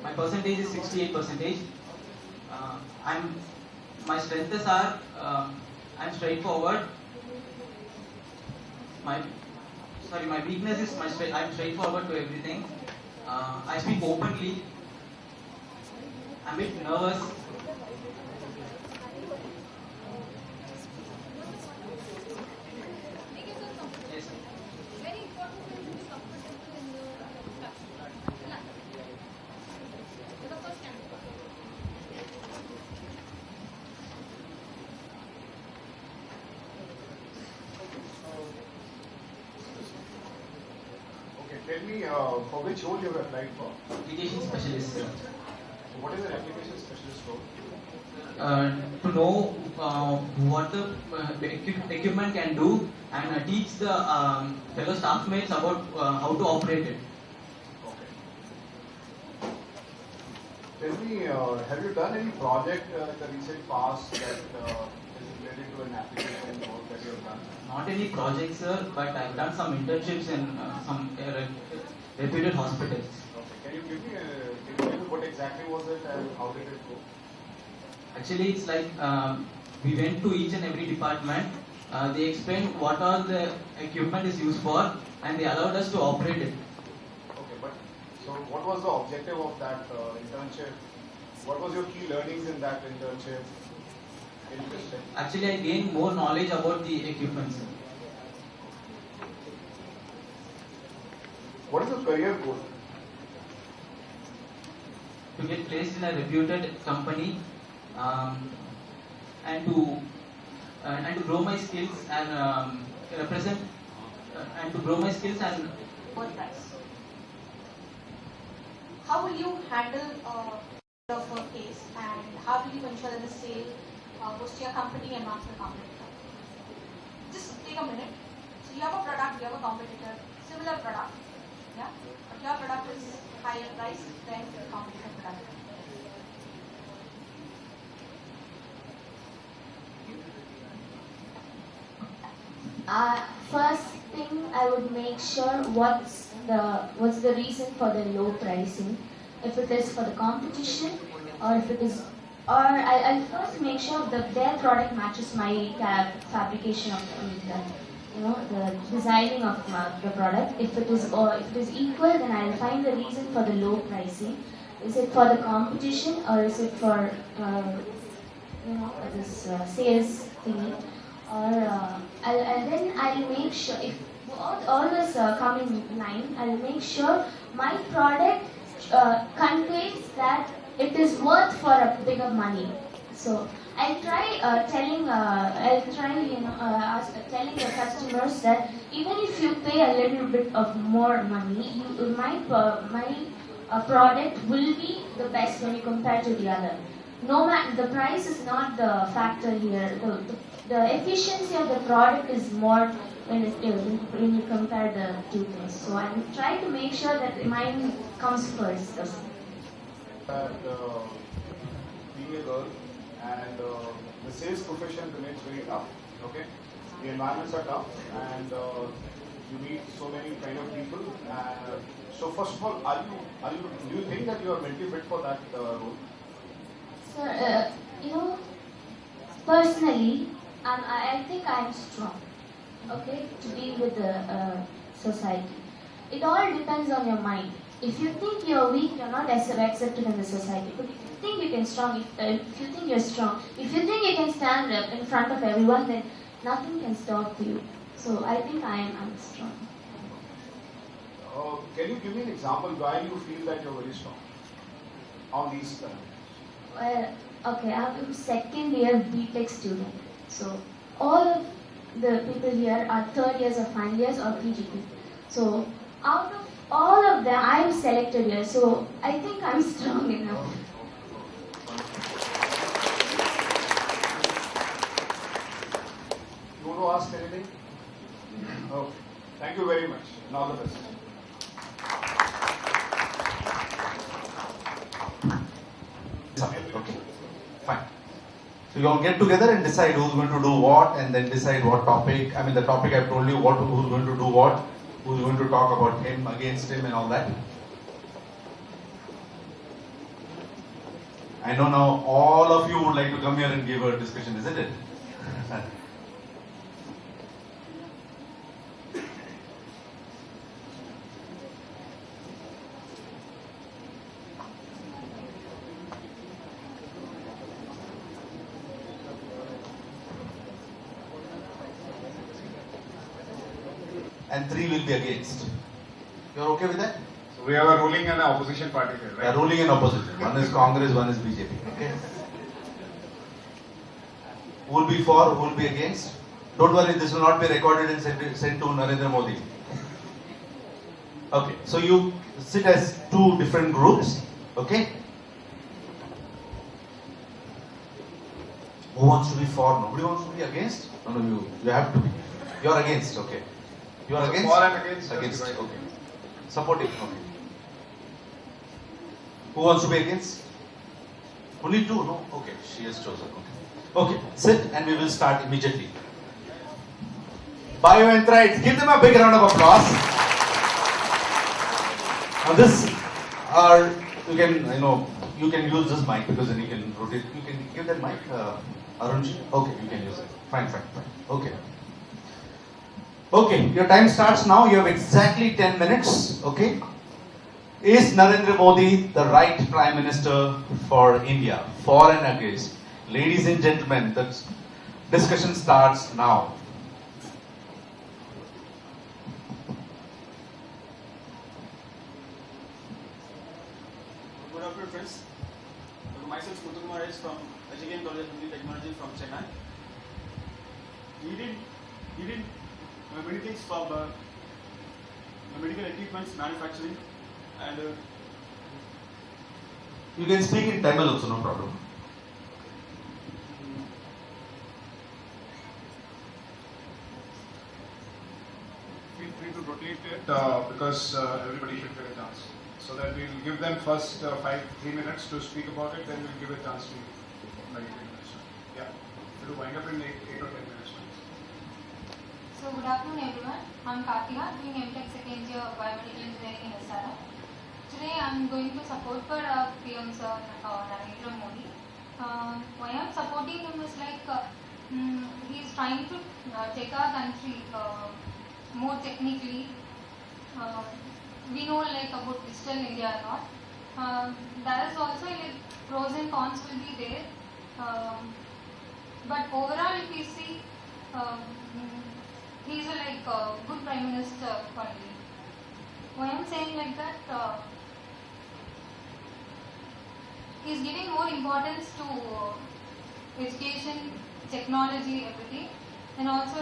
my percentage is 68%. My strengths are I'm straightforward. My weakness is I'm straightforward to everything. I speak openly. I'm a bit nervous. Yes, sir. Very important for you to be comfortable in your instruction. You're the first candidate. Okay, tell me for which role you have applied for? Application specialist, sir. What is an application specialist role? To know what the equipment can do and teach the fellow staff mates about how to operate it. Okay. Tell me, have you done any project in the recent past that is related to an application work that you have done? Not any projects, sir, but I've done some internships in some reputed hospitals. Okay. Can you give me what exactly was it and how did it go? Actually, it's like we went to each and every department. They explained what all the equipment is used for, and they allowed us to operate it. Okay, but so what was the objective of that internship? What was your key learnings in that internship? Interesting. Actually, I gained more knowledge about the equipment, sir. What is your career goal? To get placed in a reputed company and to grow my skills and represent and to grow my skills and What price? How will you handle a case, and how will you ensure that the sale goes to your company and not to the competitor? Just take a minute. So you have a product, you have a competitor, similar product, yeah, but your product is higher price than the competitor product. First thing, I would make sure what's the reason for the low pricing. If it is for the competition, or if it is, or I'll first make sure that their product matches my fabrication of the designing of the product. If it is equal, then I'll find the reason for the low pricing. Is it for the competition, or is it for this sales thingy? And then I'll make sure, if all this come in line, I'll make sure my product conveys that it is worth for a bigger money. So I'll try telling the customers that even if you pay a little bit of more money, my product will be the best when you compare to the other. No matter the price is not the factor here. The efficiency of the product is more when you compare the two things. So I'm trying to make sure that mine comes first. Being a girl and the sales profession remains very tough. Okay, the environments are tough and you meet so many kind of people. So first of all, do you think that you are mentally fit for that role? Sir, personally, I think I'm strong, okay, to deal with the society. It all depends on your mind. If you think you're weak, you're not accepted in the society. But if you think you can strong, if you think you're strong, if you think you can stand up in front of everyone, then nothing can stop you. So I think I'm strong. Can you give me an example why you feel that you're very strong on these terms? Well, okay, I'm second year BTech student. So all of the people here are third years or final years or PGP. So out of all of them, I'm selected here. So I think I'm strong enough. You want to ask anything? Okay. Thank you very much and all the best. Okay, fine. So you all get together and decide who's going to do what, and then decide what topic. I mean, the topic I've told you, who's going to do what, who's going to talk about him, against him, and all that. I know now all of you would like to come here and give a discussion, isn't it? And 3 will be against. You're okay with that? So we have a ruling and an opposition party here, right? They are ruling and opposition. One is Congress, one is BJP. Okay. Who will be for? Who will be against? Don't worry, this will not be recorded and sent to Narendra Modi. Okay. So you sit as 2 different groups. Okay. Who wants to be for? Nobody wants to be against? No, you have to be. You are against. Okay. You are against? For and against. Against. Okay. Supporting. Okay. Who wants to be against? Only 2, no? Okay. She has chosen. Okay. Okay. Sit and we will start immediately. Biomedical. Give them a big round of applause. Now this are you can use this mic because then you can rotate. You can give that mic, Arunji. Okay, you can use it. Fine. Okay. Okay, your time starts now. You have exactly 10 minutes. Okay. Is Narendra Modi the right Prime Minister for India? For and against? Ladies and gentlemen, the discussion starts now. Good afternoon, friends. Myself, Kattankulathur is from College of Technology from Chennai. He did many things for medical equipments manufacturing and You can speak in Tamil also, no problem. Feel free to rotate it because everybody should get a chance. So that we'll give them first 3 minutes to speak about it, then we'll give a chance to like 3 minutes. Yeah, we'll wind up in 8 or 10 minutes. So good afternoon everyone. I'm Kartika, doing MTech second year Biomedical Engineering in SRM. Today I'm going to support for PM Sir Narendra Modi. Why I'm supporting him is like he is trying to take our country more technically. We know like about digital India or not. There is also like pros and cons will be there. But overall if we see he is a good Prime Minister for India. Why I am saying like that, he is giving more importance to education, technology, everything, and also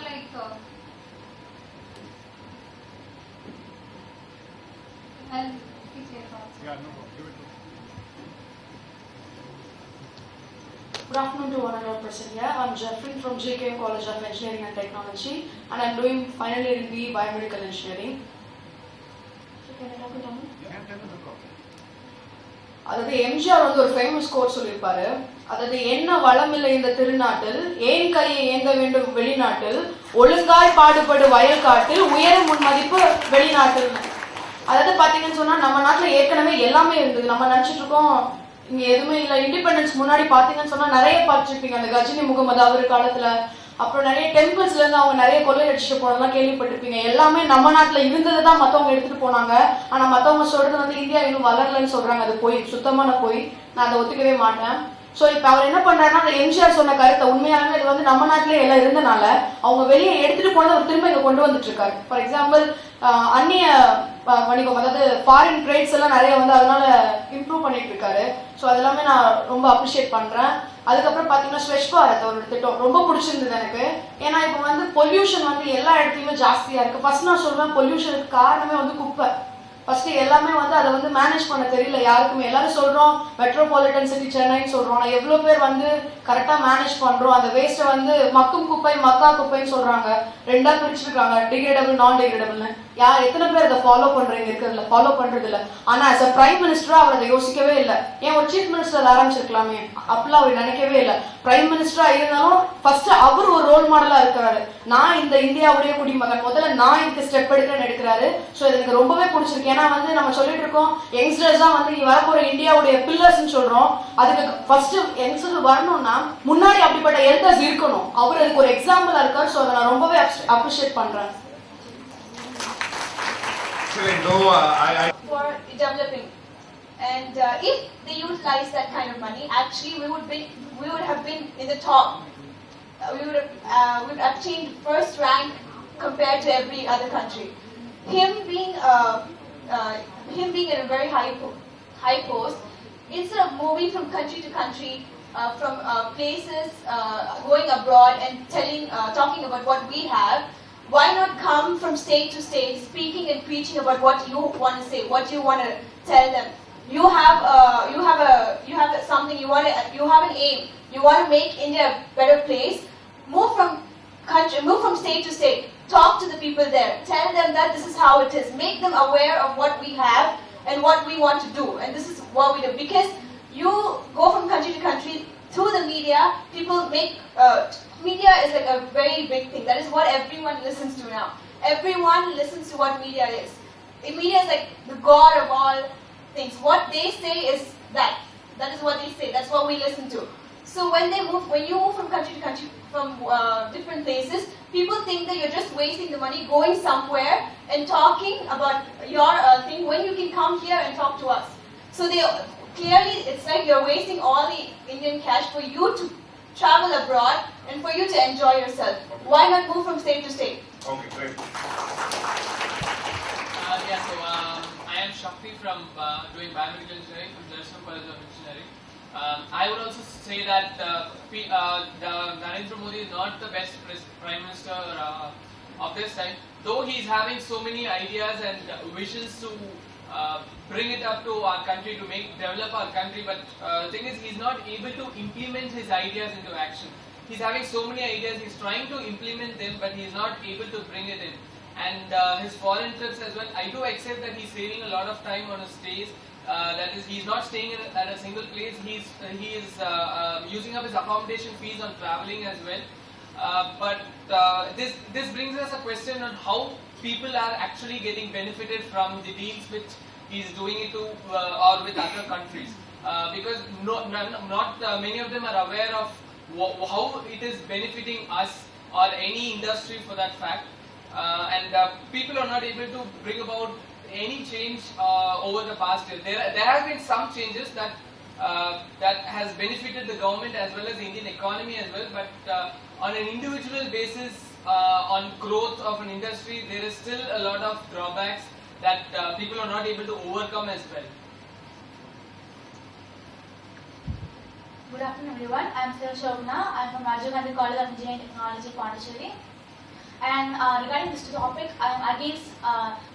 I'll fix your thoughts. Yeah, no problem. Give it to Good afternoon to one and all present here. I'm Jeffrey from JKM College of Engineering and Technology, and I'm doing final year in BE Biomedical Engineering. So can I talk it down? அதாவது எம்ஜிஆர் வந்து ஒரு famous code சொல்லியிருப்பாரு. அதாவது என்ன வளமில்லை இந்த திருநாட்டில், ஏன் கையை ஏந்த வேண்டும் வெளிநாட்டில், ஒழுங்காய் பாடுபடு வயல் காட்டில், உயரும் முன் மதிப்பு வெளிநாட்டில். அதாவது பாத்தீங்கன்னு சொன்னா நம்ம நாட்டுல ஏற்கனவே எல்லாமே இருந்தது. நம்ம நினைச்சிட்டு இருக்கோம் இங்க எதுவுமே இல்ல. இண்டிபெண்டன்ஸ் முன்னாடி பாத்தீங்கன்னு சொன்னா நிறைய பார்த்துருப்பீங்க. அந்த கஜினி முகமது அவர் காலத்துல, அப்புறம் நிறைய டெம்பிள்ஸ்ல இருந்து அவங்க நிறைய கொள்ளை அடிச்சுட்டு போனதெல்லாம் கேள்விப்பட்டிருப்பீங்க. எல்லாமே நம்ம நாட்டுல இருந்ததுதான் மத்தவங்க எடுத்துட்டு போனாங்க. ஆனா மத்தவங்க சொல்றது வந்து இந்தியா இன்னும் வளரலன்னு சொல்றாங்க. அது போய் சுத்தமான போய் நான் அதை ஒத்துக்கவே மாட்டேன். சோ இப்ப அவர் என்ன பண்றாருன்னா அந்த எம்ஜிஆர் சொன்ன கருத்தை உண்மையாலுமே இது வந்து நம்ம நாட்டிலே எல்லாம் இருந்தனால அவங்க வெளியே எடுத்துட்டு போனதை அவர் திரும்ப இங்க கொண்டு வந்துட்டு இருக்காரு. ஃபார் எக்ஸாம்பிள் அந்நிய வணிகம், அதாவது ஃபாரின் ட்ரேட்ஸ் எல்லாம் நிறைய வந்து அதனால இம்ப்ரூவ் பண்ணிட்டு இருக்காரு. ஸோ அதெல்லாமே நான் ரொம்ப அப்ரிஷியேட் பண்றேன். அதுக்கப்புறம் பாத்தீங்கன்னா ஸ்வச் பாரத் ஒரு திட்டம் ரொம்ப பிடிச்சிருந்தது எனக்கு. ஏன்னா இப்போ வந்து பொல்யூஷன் வந்து எல்லா இடத்துலயுமே ஜாஸ்தியா இருக்கு. ஃபர்ஸ்ட் நான் சொல்றேன் பொல்யூஷனுக்கு காரணமே வந்து குப்பை. ஃபர்ஸ்ட் எல்லாமே வந்து அதை வந்து மேனேஜ் பண்ண தெரியல யாருக்குமே. எல்லாரும் சொல்றோம் மெட்ரோபாலிட்டன் சிட்டி சென்னைன்னு சொல்றோம். ஆனா எவ்வளவு பேர் வந்து கரெக்டா மேனேஜ் பண்றோம்? அந்த வேஸ்ட்டை வந்து மக்கும் குப்பை மக்கா குப்பைன்னு சொல்றாங்க. ரெண்டா பிரிச்சிருக்காங்க, டிகிரேடபிள் நான் டிகிரேடபிள்னு. யார் எத்தனை பேர் அதை ஃபாலோ பண்றீங்க? இருக்கிறதுல ஃபாலோ பண்றது இல்ல. ஆனா as a பிரைம் மினிஸ்டரா அவர் அதை யோசிக்கவே இல்லை. ஏன் ஒரு சீஃப் மினிஸ்டர் ஆரம்பிச்சிருக்கலாமே? அப்படிலாம் அவர் நினைக்கவே இல்லை. பிரைம் மினிஸ்டரா இருந்தாலும் ஃபர்ஸ்ட் அவர் ஒரு ரோல் மாடலா இருக்கிறாரு. நான் இந்த இந்தியாவுடைய குடிமகன், முதல்ல நான் இதுக்கு ஸ்டெப் எடுக்கிறாரு. ஸோ இது எனக்கு ரொம்பவே பிடிச்சிருக்கு. ஏன்னா வந்து நம்ம சொல்லிட்டு இருக்கோம் யங்ஸ்டர்ஸ் தான் வந்து வரப்போற இந்தியாவுடைய பில்லர்ஸ்ன்னு சொல்றோம். அதுக்கு ஃபர்ஸ்ட் யங்ஸ்டர் வரணும்னா முன்னாடி அப்படிப்பட்ட எல்டர்ஸ் இருக்கணும். அவர் அதுக்கு ஒரு எக்ஸாம்பிளா இருக்கார். ஸோ அதை நான் ரொம்பவே அப்ரிஷியேட் பண்றேன். For developing, and if they utilize that kind of money, actually we would have been in the top. We would have obtained first rank compared to every other country. Him being at a very high post, instead of moving from country to country, from places, going abroad and talking about what we have, why not come from state to state, speaking and preaching about what you want to say, what you want to tell them. You have something, you have an aim. You want to make India a better place. Move from state to state. Talk to the people there. Tell them that this is how it is. Make them aware of what we have and what we want to do. And this is what we do. Because you go from country to country through the media. People make media is like a very big thing. That is what everyone listens to now. Everyone listens to what media is. Media is like the god of all things. What they say is that. That is what they say. That's what we listen to. So when you move from country to country, from different places, people think that you're just wasting the money going somewhere and talking about your thing when you can come here and talk to us. So clearly it's like you're wasting all the Indian cash for you to travel abroad and for you to enjoy yourself. Why not move from state to state? Okay, great. I am Shakti from doing Biomedical Engineering from National College of Engineering. I would also say that Narendra Modi is not the best Prime Minister of this time, though he is having so many ideas and visions to bring it up to our country, to develop our country, but the thing is he is not able to implement his ideas into action. He is having so many ideas, he is trying to implement them, but he is not able to bring it in. And his foreign trips as well, I do accept that he is saving a lot of time on his stays. That is, he is not staying at a single place. He is using up his accommodation fees on traveling as well. But this brings us a question on how people are actually getting benefited from the deals which he is doing it to or with other countries. Because not many of them are aware of how it is benefiting us or any industry for that fact. And people are not able to bring about any change over the past year. There have been some changes that has benefited the government as well as the Indian economy as well, but on an individual basis, on growth of an industry, there is still a lot of drawbacks that people are not able to overcome as well. Good afternoon everyone, I am Sir Shobna. I am from Rajiv Gandhi College of Engineering Technology, Pondicherry. And regarding this topic, I am against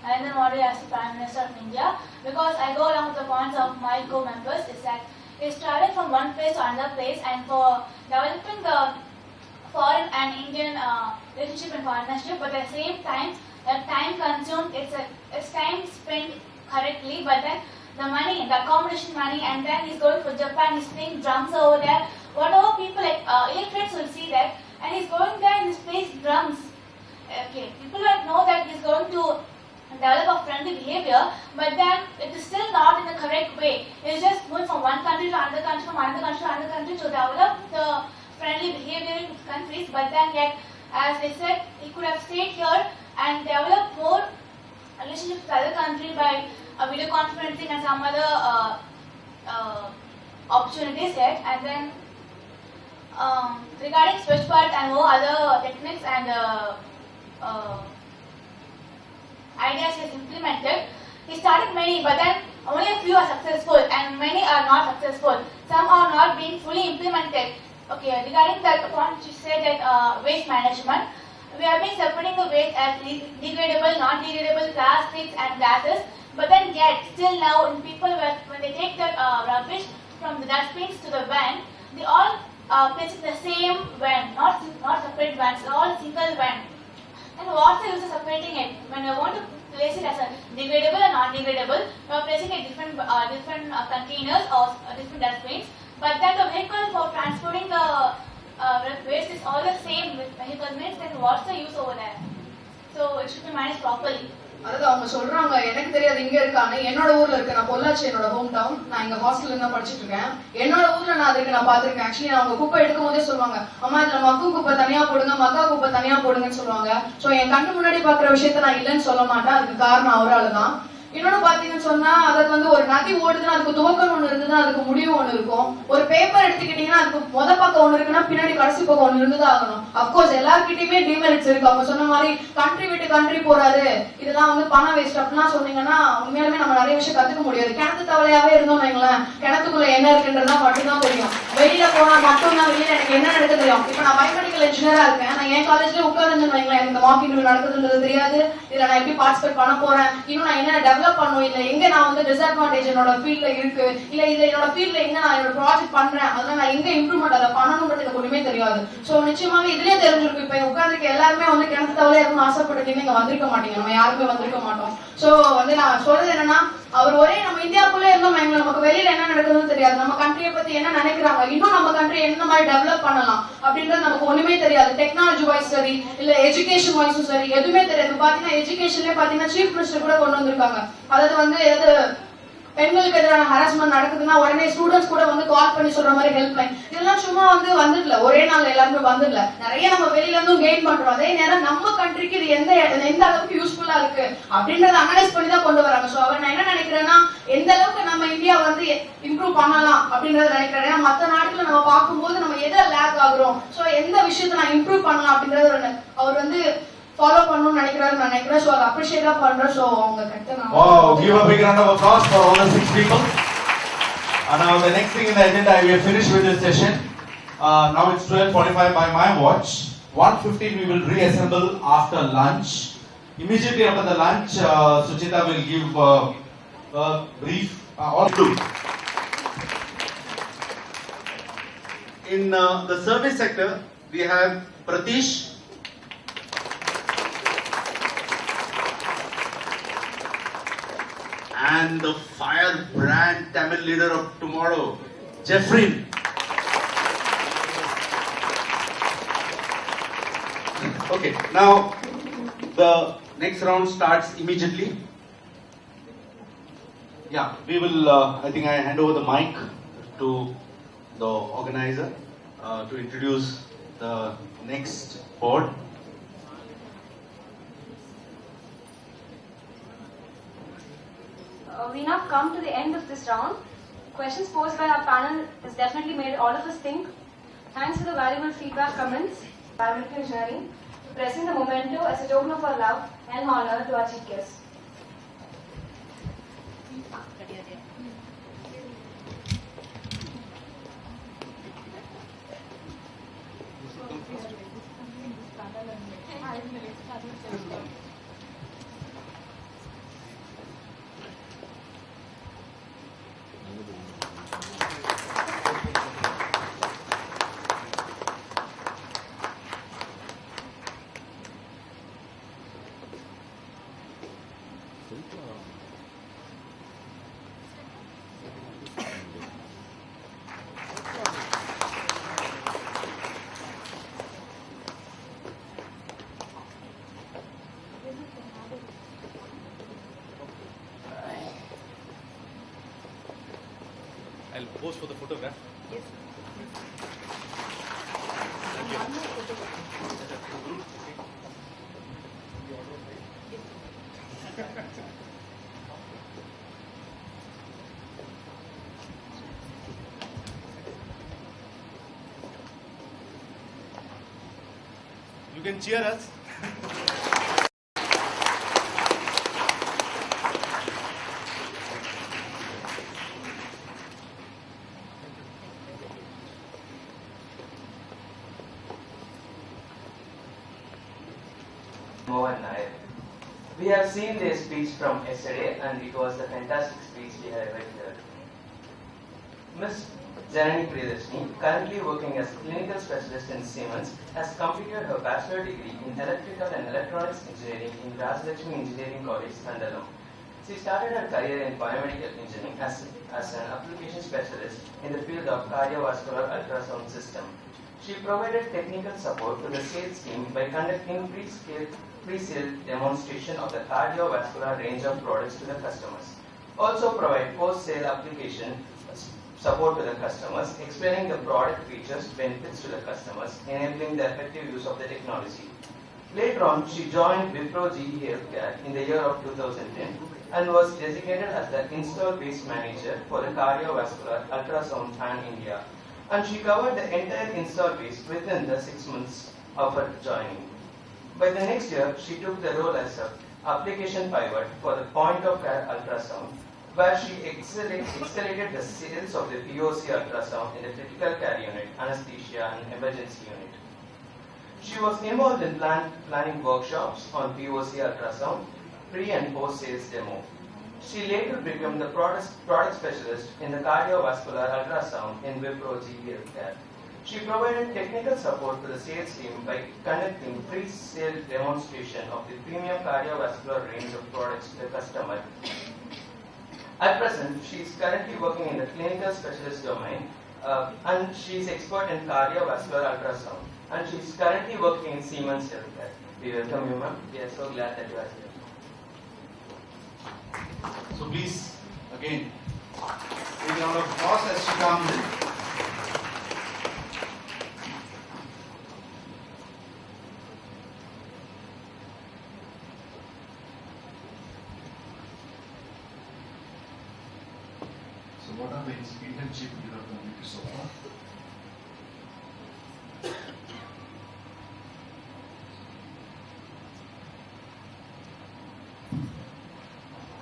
Narendra Modi as the Prime Minister of India, because I go along with the points of my co-members. Is that is traveling from one place to another place, and for developing the foreign and Indian relationship and partnership, but at the same time, time consumed. It's time spent correctly, but then the money, the accommodation money, and then he's going for Japan. He's playing drums over there. Whatever people like illiterates will see that, and he's going there and he's playing drums. Okay, people will know that he's going to develop a friendly behavior, but then it is still not in the correct way. It's just moving from one country to another country, from another country to another country to develop the friendly behavior in countries, but then yet, as I said, he could have stayed here and developed more relationship with other country by video conferencing and some other opportunities yet. And then regarding Switch Part and more other techniques and ideas he has implemented, he started many, but then only a few are successful and many are not successful. Some are not being fully implemented. Okay, regarding that point which you said that waste management, we have been separating the waste as degradable, non-degradable, plastics and gases, but then yet still now in people when they take the rubbish from the dustbins to the van, they all place it in the same van, not separate vans, all single van. And what's the use of separating it? When I want to place it as a degradable and non-degradable, we are placing it different containers or different dustbins. But then the vehicle for transporting the waste is all the same with vehicle means, then what's the use over there? So it should be managed properly. அதாவது அவங்க சொல்றாங்க எனக்கு தெரியாது இங்க இருக்கான்னு. என்னோட ஊர்ல இருக்கு, நான் பொள்ளாச்சி என்னோட ஹோம் டவுன், நான் இங்க ஹாஸ்டல்ல தான் படிச்சிட்டு இருக்கேன். என்னோட ஊர்ல நான் அதுக்கு நான் பாத்திருக்கேன். ஆக்சுவலி அவங்க குப்பை எடுக்கும் போதே சொல்லுவாங்க, அம்மா இதுல மக்கும் குப்பை தனியா போடுங்க, மக்கா குப்பை தனியா போடுங்கன்னு சொல்லுவாங்க. சோ என் கண்ணு முன்னாடி பாக்குற விஷயத்த நான் இல்லைன்னு சொல்ல மாட்டேன், அதுக்கு காரணம் அவரால் தான். இன்னொன்னு பாத்தீங்கன்னு சொன்னா, அதுக்கு வந்து ஒரு நதி ஓடுதுன்னா அதுக்கு துவக்கம் ஒண்ணு இருக்குதுன்னா அதுக்கு முடிவு ஒண்ணு இருக்கும். ஒரு பேப்பர் எடுத்துக்கிட்டீங்கன்னா அதுக்கு முத பக்கம் ஒண்ணு இருக்குன்னா பின்னாடி கடைசி பக்கம் ஒண்ணு இருந்துதான் ஆகணும். அப்கோர்ஸ் எல்லார்கிட்டயுமே டிமெரிட்ஸ் இருக்கு. அவங்க சொன்ன மாதிரி கண்ட்ரி விட்டு கண்ட்ரி போறாரு, இதெல்லாம் வந்து பண வேஸ்ட் அப்படிலாம் சொன்னீங்கன்னா உண்மையாலுமே நம்ம நிறைய விஷயம் கத்துக்க முடியாது. கிணத்து தவளையாவே இருந்தோம் வைங்களேன், கிணத்துக்குள்ள என்ன இருக்குன்றதா மட்டும்தான் தெரியும். வெளியில போனா மட்டும்தான் வெளியில எனக்கு என்ன நடக்க தெரியும். இப்ப நான் பயோமெடிக்கல் இன்ஜினியரா இருக்கேன், நான் என் காலேஜ்ல உட்கார்ந்து வைங்களேன், எனக்கு இந்த மார்க் இன்டர்வியூ நடக்குதுன்றது தெரியாது. இதுல நான் எப்படி பார்ட்டிசிபேட் பண்ண போறேன், இன்னும் நான் என்ன டெவலப் பண்ணும், இல்ல எங்க நான் வந்து டிஸ்அட்வான்டேஜ் என்னோட ஃபீல்ட்ல இருக்கு, இல்ல இது என்னோட ஃபீல்ட்ல எங்க நான் என்னோட ப்ராஜெக்ட் பண்றேன், அதனால நான் எங்க இம்ப்ரூவ்மெண்ட் அதை பண்ணணும்ன்றது எனக்கு ஒண்ணுமே தெரியாது. சோ நிச்சயமாக இதுலயே தெரிஞ்சிருக்கும். இப்ப உட்கார்ந்துருக்க எல்லாருமே வந்து கிணத்து தவளையா இருக்கணும்னு ஆசைப்பட்டு இங்க வந்திருக்க மாட்டீங்க, நம்ம யாருமே வந்திருக்க மாட்டோம். சோ வந்து நான் சொல்றது என்னன்னா, அவர் ஒரே நம்ம இந்தியாவுக்குள்ளே இருந்தோம், நமக்கு வெளியில என்ன நடக்குதுன்னு தெரியாது. நம்ம கண்ட்ரியை பத்தி என்ன நினைக்கிறாங்க, இன்னும் நம்ம கண்ட்ரி என்ன மாதிரி டெவலப் பண்ணலாம் அப்படின்றது நமக்கு ஒண்ணுமே தெரியாது. டெக்னாலஜி வைஸ் சரி, இல்ல எஜுகேஷன் வைஸும் சரி, எதுவுமே தெரியாது. பாத்தீங்கன்னா எஜுகேஷன்லயே பாத்தீங்கன்னா சீஃப் மினிஸ்டர் கூட கொண்டு வந்திருக்காங்க. அதாவது வந்து பெண்களுக்கு எதிரான ஹராஸ்மெண்ட் நடக்குதுன்னா உடனே ஸ்டூடெண்ட்ஸ் கூட வந்து கால் பண்ணி சொல்ற மாதிரி ஹெல்ப் லைன், இதெல்லாம் சும்மா வந்து வந்துடல, ஒரே நாள் எல்லாருமே வந்துடல. நிறைய நம்ம வெளியில இருந்தும் கெயின் பண்றோம். அதே நேரம் நம்ம கண்ட்ரிக்கு இது எந்த அளவுக்கு யூஸ்ஃபுல்லா இருக்கு அப்படின்றத அனலைஸ் பண்ணி தான் கொண்டு வராங்க. சோ அவர் நான் என்ன நினைக்கிறேன்னா, எந்த அளவுக்கு நம்ம இந்தியா வந்து இம்ப்ரூவ் பண்ணலாம் அப்படின்றத நினைக்கிறேன். ஏன்னா மற்ற நாட்டுல நம்ம பார்க்கும்போது நம்ம எதை லேக் ஆகுறோம், சோ எந்த விஷயத்த நான் இம்ப்ரூவ் பண்ணலாம் அப்படின்றத அவர் வந்து follow பண்ணனும்னு நினைக்கிறேன். சோ அதை அப்ரிஷியேட் பண்றேன். சோ அவங்க கிட்ட நான் wow, give a big round of applause for all the 6 people. And now the next thing in the agenda, we are finished with this session. Now it's 12:45 by my watch. 1:15 we will reassemble after lunch. Immediately after the lunch, Suchita will give a brief all two. In the service sector, we have Pratish, and the firebrand Tamil leader of tomorrow, Jeffrey. Okay, now the next round starts immediately. Yeah, we will, I think I hand over the mic to the organizer to introduce the next board. We now come to the end of this round. Questions posed by our panel has definitely made all of us think. Thanks for the valuable feedback, comments, biomedical engineering, pressing the memento as a token of our love and honor to our chief guest. I'll pose for the photograph. Yes. Thank you. You can cheer us. We have seen their speech from yesterday and it was a fantastic speech we have ever heard. Ms. Janani Priyadarshini, currently working as clinical specialist in Siemens, has completed her bachelor degree in electrical and electronics engineering in Rajlakshmi Engineering College, Nandalam. She started her career in biomedical engineering as an application specialist in the field of cardiovascular ultrasound system. She provided technical support to the sales team by conducting pre-sale demonstration of the cardiovascular range of products to the customers. Also provide post-sale application support to the customers, explaining the product features, benefits to the customers, enabling the effective use of the technology. Later on, she joined Wipro GE Healthcare in the year of 2010 and was designated as the install base manager for the cardiovascular ultrasound pan-India. And she covered the entire install base within the 6 months of her joining. By the next year, she took the role as an application pivot for the point-of-care ultrasound, where she accelerated the sales of the POC ultrasound in the critical care unit, anesthesia and emergency unit. She was involved in planning workshops on POC ultrasound, pre and post sales demo. She later became the product specialist in the cardiovascular ultrasound in Wipro GE Healthcare. She provided technical support to the sales team by conducting pre-sale demonstration of the premium cardiovascular range of products to the customer. At present, she is currently working in the clinical specialist domain and she is expert in cardiovascular ultrasound. And she is currently working in Siemens Healthcare. We welcome you, ma'am. We are so glad that you are here. So please, again, take a round of applause as she comes in. So what are the internship you have completed so far?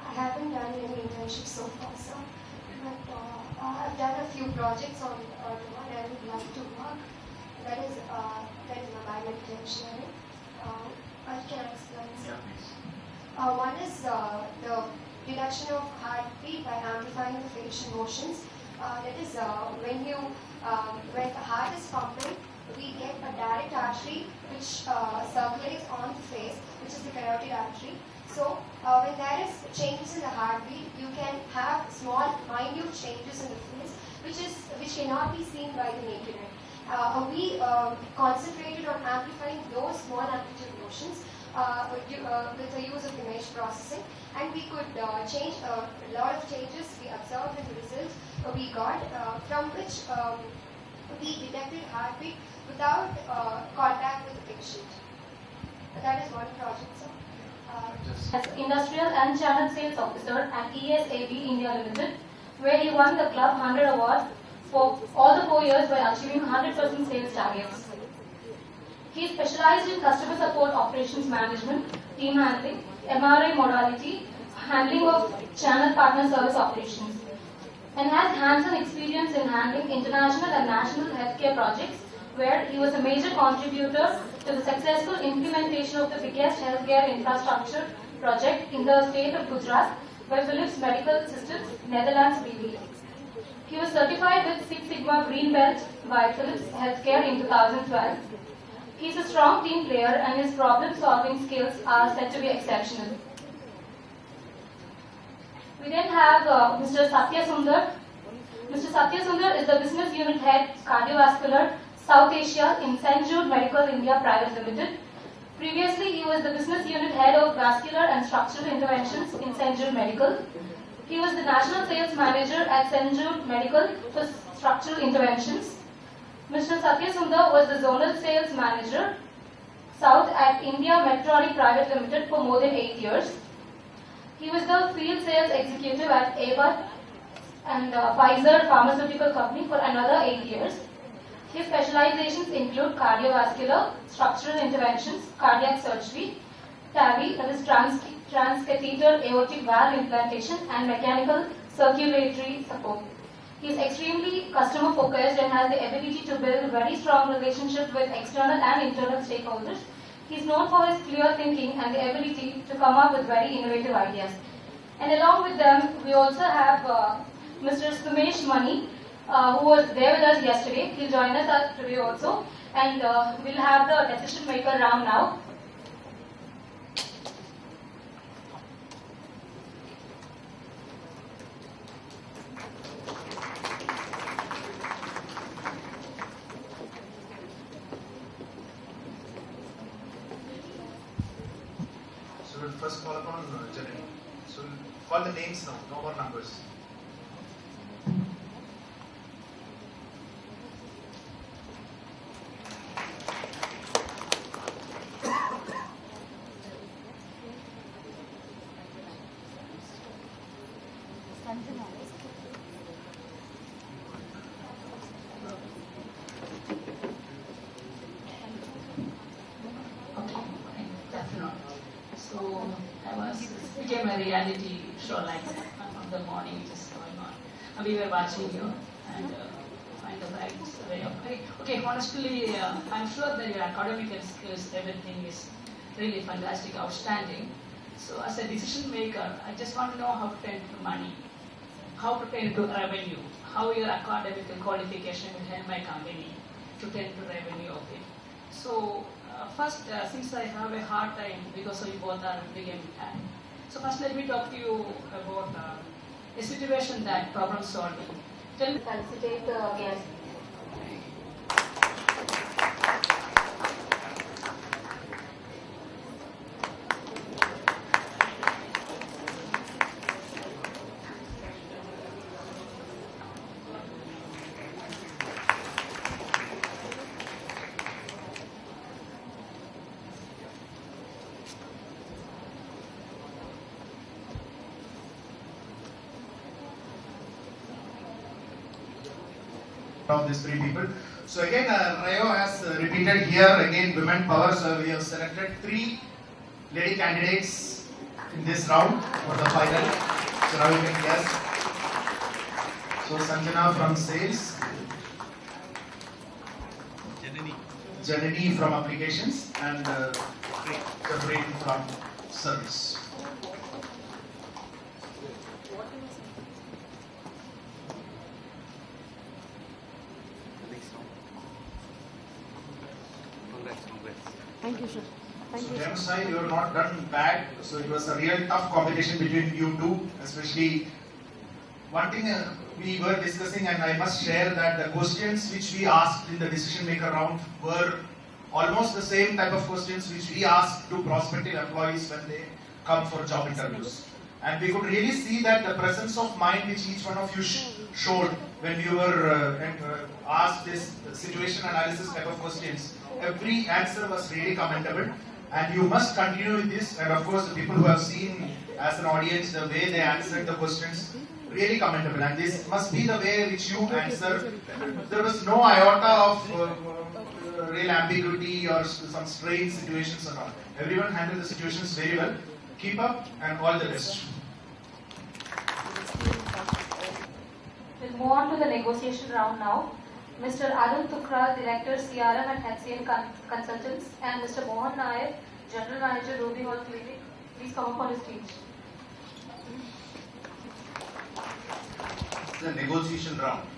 I haven't done any internship so far, sir. But I've done a few projects on what I would like to work. That is my biomedical engineering. Can I explain? Yeah, please. One is the reduction of heartbeat by amplifying the facial motions. That is when the heart is pumping, we get a direct artery which circulates on the face, which is the carotid artery. So when there is changes in the heartbeat, you can have small, minute changes in the face, which cannot be seen by the naked eye. We concentrated on amplifying those small amplitude motions with the use of image processing, and we could change a lot of changes we observed in the results we got, from which we detected heartbeat without contact with the patient. That is one project, sir. As Industrial and Channel Sales Officer at ESAB India Limited, where he won the Club 100 Award for all the 4 years by achieving 100% sales targets. He specialized in customer support operations management, team handling, MRI modality, handling of channel partner service operations, and has hands-on experience in handling international and national healthcare projects, where he was a major contributor to the successful implementation of the biggest healthcare infrastructure project in the state of Gujarat by Philips Medical Systems, Netherlands BV. He was certified with Six Sigma Green Belt by Philips Healthcare in 2012. He is a strong team player and his problem-solving skills are said to be exceptional. We then have Mr. Satya Sundar. Mr. Satya Sundar is the Business Unit Head, Cardiovascular, South Asia in St. Jude Medical India Private Limited. Previously, he was the Business Unit Head of Vascular and Structural Interventions in St. Jude Medical. He was the National Sales Manager at St. Jude Medical for Structural Interventions. Mr. Satya Sundar was the Zonal Sales Manager, South at India Medtronic Private Limited for more than 8 years. He was the Field Sales Executive at Abbott and Pfizer Pharmaceutical Company for another 8 years. His specializations include cardiovascular, structural interventions, cardiac surgery, TAVI, that is transcatheter aortic valve implantation, and mechanical circulatory support. He is extremely customer focused and has the ability to build very strong relationships with external and internal stakeholders. He is known for his clear thinking and the ability to come up with very innovative ideas. And along with them, we also have Mr. Sumesh Mani, who was there with us yesterday. He'll join us today also, and we'll have the decision maker round now. first call upon Janani. So call the names now, no more numbers. So it became a reality show like that from the morning just going on. And we were watching you and find the right way of okay, honestly, I'm sure that your academic skills, everything is really fantastic, outstanding. So as a decision maker, I just want to know how to turn to money, how to turn to revenue, how your academic qualification will help my company to turn to revenue of it. So first, since I have a hard time because we both are becoming time. So first let me talk to you about a situation that problem solving. Tell me. Felicitate the guest. Of these three people. So again, Rayo has repeated here again women power. So we have selected 3 lady candidates in this round for the final. So now you can guess. So Sanjana from sales, Janani from applications, and Jeffrey from service. Thank you, sir. Thank you. James side, you have not done bad. So it was a real tough competition between you two, especially one thing we were discussing, and I must share that the questions which we asked in the decision maker round were almost the same type of questions which we asked to prospective employees when they come for job interviews. And we could really see that the presence of mind which each one of you showed when you were asked this situation analysis type of questions. Every answer was really commendable, and you must continue with this. And of course, the people who have seen as an audience the way they answered the questions, really commendable. And this must be the way which you answer. There was no iota of real ambiguity or some strange situations or not. Everyone handled the situations very well. Keep up and all the best. We'll move on to the negotiation round now. Mr. Kattankulathur, Director CRM and HCM Consultants, and Mr. Mohan Nair, General Manager, Ruby Hall Clinic. Please come up on the stage. It's a negotiation round.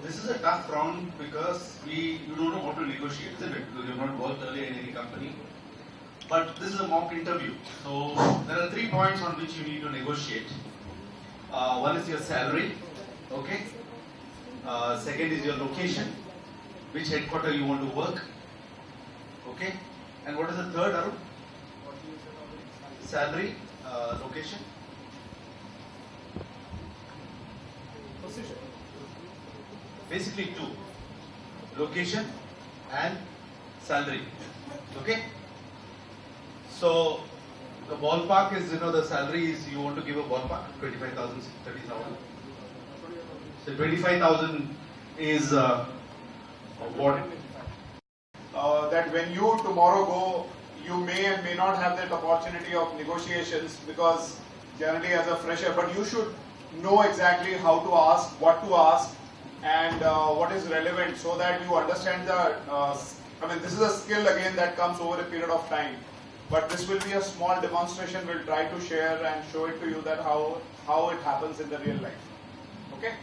This is a tough round because you don't know what to negotiate, isn't it? Because you've not worked earlier in any company. But this is a mock interview. So there are 3 points on which you need to negotiate. One is your salary, okay? Second is your location, which headquarter you want to work, okay? And what is the third, Arun? Salary, location. Position. Basically 2. Location and salary, okay? So the ballpark is, the salary is, you want to give a ballpark, 25,000, 30,000. So 25,000 is what? That when you tomorrow go, you may and may not have that opportunity of negotiations, because generally as a fresher, but you should know exactly how to ask, what to ask, and what is relevant, so that you understand the, this is a skill again that comes over a period of time. But this will be a small demonstration. We'll try to share and show it to you that how it happens in the real life. Okay?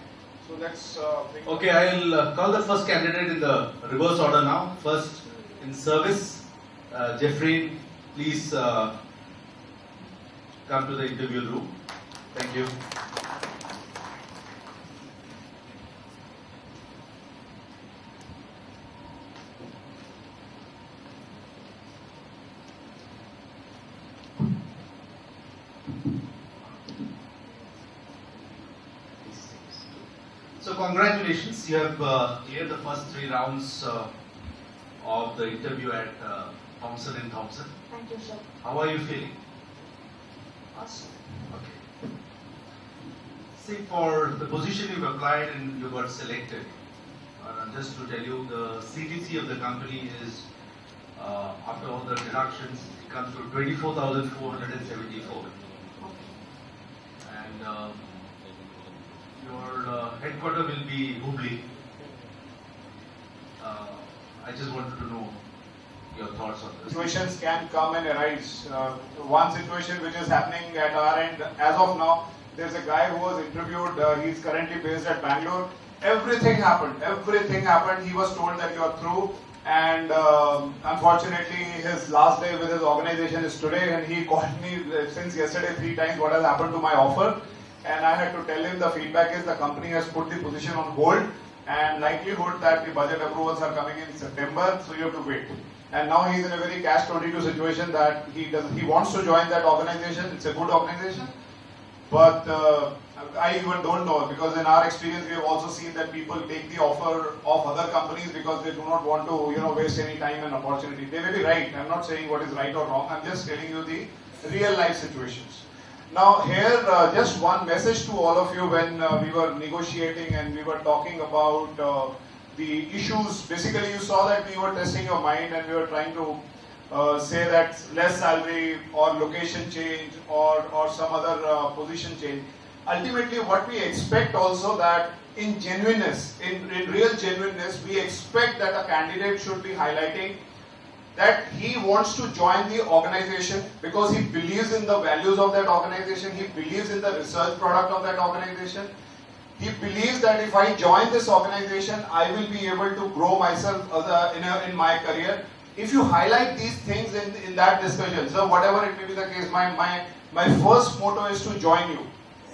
So let's bring okay, I'll call the first candidate in the reverse order now. First in service, Jeffrey, please come to the interview room. Thank you. congratulations. You have cleared the first 3 rounds of the interview at Thompson & Thompson. Thank you, sir. How are you feeling? Awesome. Okay. See, for the position you've applied and you got selected, just to tell you, the CTC of the company is, after all the deductions, it comes to 24,474. And your headquarter will be Hubli. I just wanted to know your thoughts on this. Situations can come and arise. One situation which is happening at our end as of now, there's a guy who was interviewed, he's currently based at Bangalore. Everything happened. He was told that you are through, and unfortunately his last day with his organization is today, and he called me since yesterday 3 times what has happened to my offer, and I had to tell him the feedback is the company has put the position on hold, and likelihood that the budget approvals are coming in September, so you have to wait. And now he's in a very catch-22 situation that he wants to join that organization. It's a good organization, but I even don't know, because in our experience we have also seen that people take the offer of other companies because they do not want to waste any time and opportunity. They may be right. I'm not saying what is right or wrong. I'm just telling you the real life situations. Now here, just one message to all of you. When we were negotiating and we were talking about the issues, basically you saw that we were testing your mind and we were trying to say that less salary or location change or some other position change. Ultimately, what we expect also that in genuineness, in real genuineness, we expect that a candidate should be highlighting that he wants to join the organization because he believes in the values of that organization, he believes in the research product of that organization. He believes that if I join this organization, I will be able to grow myself in my career. If you highlight these things in that discussion, so whatever it may be the case, my first motto is to join you.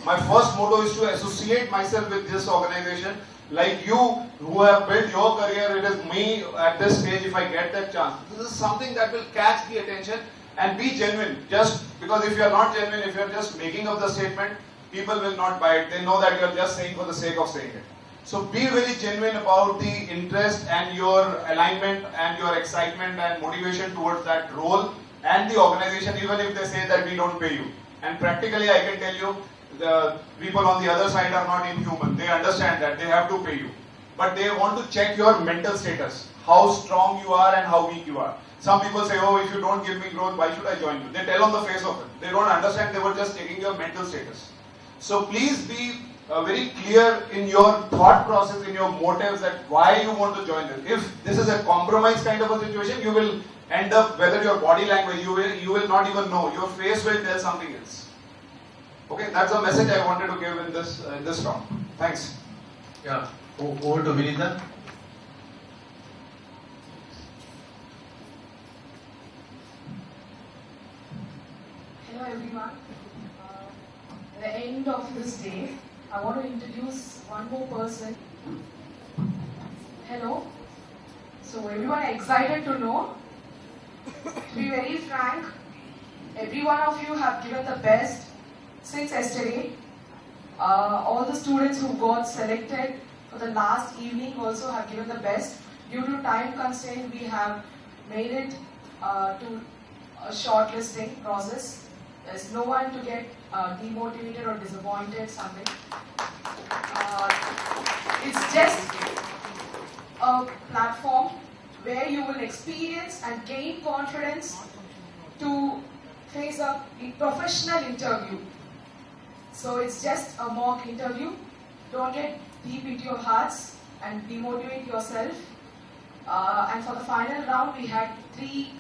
My first motto is to associate myself with this organization. Like you who have built your career, it is me at this stage if I get that chance. This is something that will catch the attention and be genuine. Just because if you are not genuine, if you are just making up the statement, people will not buy it. They know that you are just saying for the sake of saying it. So be very genuine about the interest and your alignment and your excitement and motivation towards that role and the organization, even if they say that we don't pay you. And practically I can tell you, the people on the other side are not inhuman. They understand that they have to pay you. But they want to check your mental status, how strong you are and how weak you are. Some people say, oh, if you don't give me growth, why should I join you? They tell on the face of it. They don't understand, they were just checking your mental status. So please be very clear in your thought process, in your motives, that why you want to join this. If this is a compromise kind of a situation, you will end up, whether your body language, you will not even know. Your face will tell something else. Okay, that's a message I wanted to give in this round. Thanks. Yeah, over to Vinitha. Hello everyone. At the end of this day, I want to introduce one more person. Hello. So everyone excited to know. To be very frank, every one of you have given the best since yesterday. All the students who got selected for the last evening also have given the best. Due to time constraint, we have made it to a shortlisting process. There's no one to get demotivated or disappointed something. It's just a platform where you will experience and gain confidence to face a professional interview. So it's just a mock interview. Don't get deep into your hearts and demotivate yourself. And for the final round, we had 3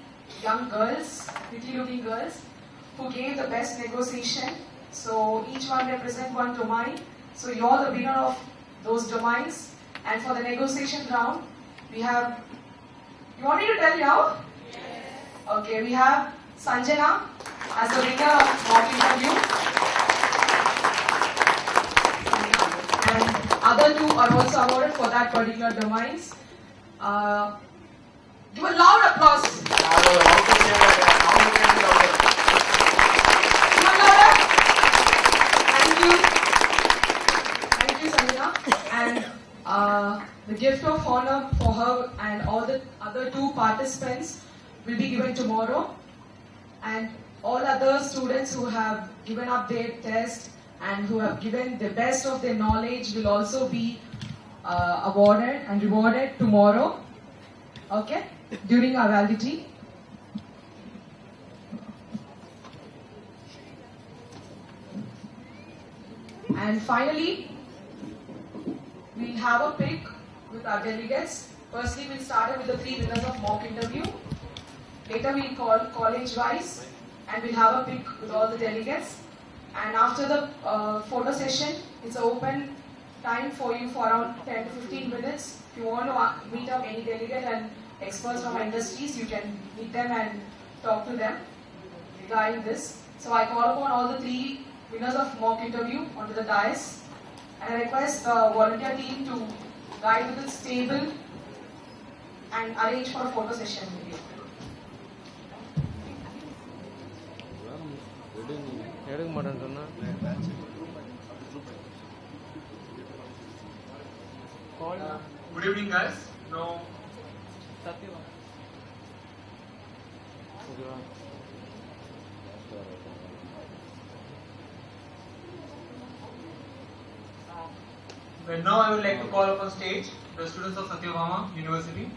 young girls, pretty looking girls, who gave the best negotiation. So each one represents one domain. So you're the winner of those domains. And for the negotiation round, we have, you want me to tell you how? Yes. Okay, we have Sanjana as the winner of mock interview. Other 2 are also awarded for that particular domains. Give a loud applause. Give a louder. Thank you. Thank you, Sanjana. And gift of honor for her and all the other 2 participants will be given tomorrow. And all other students who have given up their test and who have given the best of their knowledge will also be awarded and rewarded tomorrow, okay, during our validity. And finally, we'll have a pick with our delegates. Firstly, we'll start with the 3 winners of mock interview. Later, we'll call college-wise, and we'll have a pick with all the delegates. And after the photo session, it's an open time for you for around 10 to 15 minutes. If you want to meet up any delegate and experts from industries, you can meet them and talk to them regarding this. So I call upon all the 3 winners of mock interview onto the dais, and I request the volunteer team to guide with this table and arrange for a photo session with you. Good evening, guys. Now, and now I would like to call upon stage the students of Satyabhama University.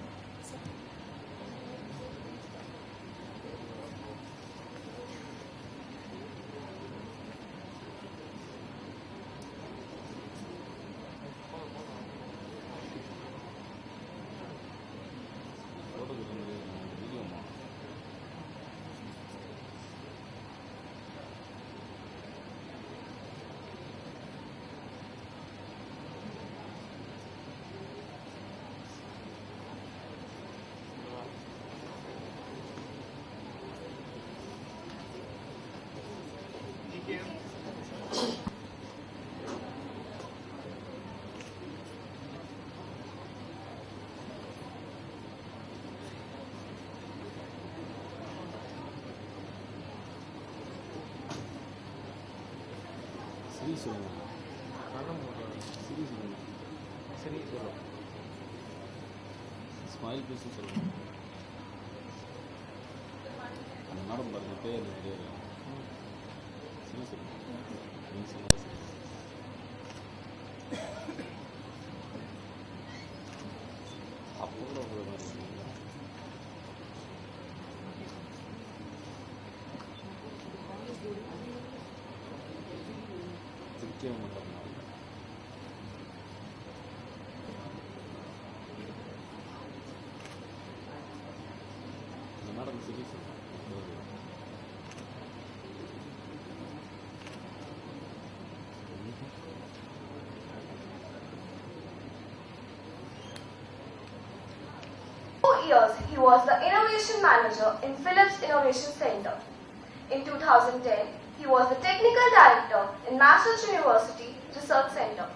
Smile please சொல்லுங்கள் அந்த madam பாருங்க பேர் தெரியாது சரி சொல்லுங்கள் அப்போ கூட ஒரு மாதிரி திருக்கிய மாட்டோம் மேடம் சரி சொல்லுங்கள் 2 years, he was the Innovation Manager in Philips Innovation Center. In 2010, he was the Technical Director in Massachusetts University Research Center.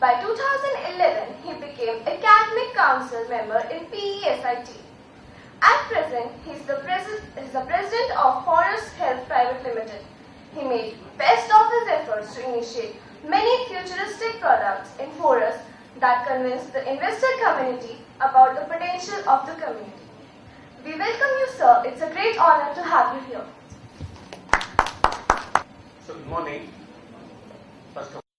By 2011, he became Academic Council member in PESIT. At present, he is the President of Forest Health Private Limited. He made best of his efforts to initiate many futuristic products in forests that convince the investor community about the potential of the community. We welcome you, sir. It's a great honor to have you here. So, good morning. First of